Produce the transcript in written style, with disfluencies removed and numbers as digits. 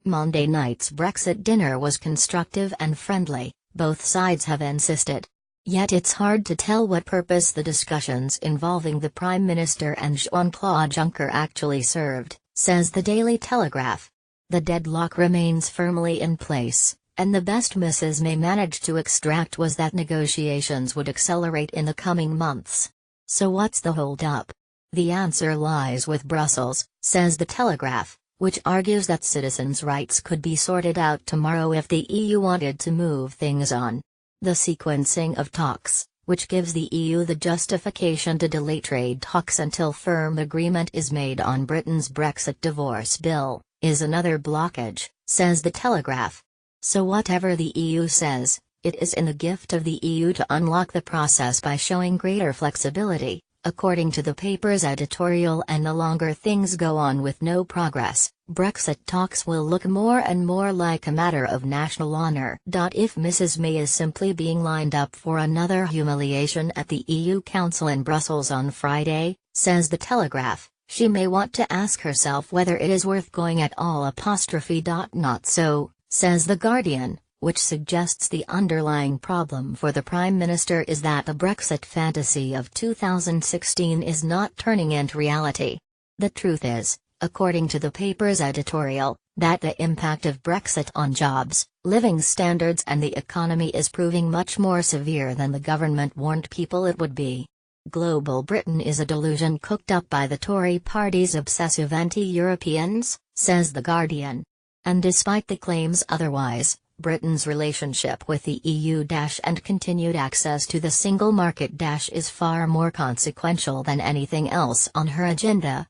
Monday night's Brexit dinner was constructive and friendly, both sides have insisted. Yet it's hard to tell what purpose the discussions involving the Prime Minister and Jean-Claude Juncker actually served, says the Daily Telegraph. The deadlock remains firmly in place, and the best Mrs. May managed to extract was that negotiations would accelerate in the coming months. So what's the hold-up? The answer lies with Brussels, says the Telegraph, which argues that citizens' rights could be sorted out tomorrow if the EU wanted to move things on. The sequencing of talks, which gives the EU the justification to delay trade talks until firm agreement is made on Britain's Brexit divorce bill, is another blockage, says the Telegraph. So whatever the EU says, it is in the gift of the EU to unlock the process by showing greater flexibility, according to the paper's editorial, and the longer things go on with no progress, Brexit talks will look more and more like a matter of national honour. If Mrs. May is simply being lined up for another humiliation at the EU Council in Brussels on Friday, says the Telegraph, she may want to ask herself whether it is worth going at all. Not so, says The Guardian, which suggests the underlying problem for the Prime Minister is that the Brexit fantasy of 2016 is not turning into reality. The truth is, according to the paper's editorial, that the impact of Brexit on jobs, living standards and the economy is proving much more severe than the government warned people it would be. Global Britain is a delusion cooked up by the Tory party's obsessive anti-Europeans, says The Guardian. And despite the claims otherwise, Britain's relationship with the EU and continued access to the single market is far more consequential than anything else on her agenda.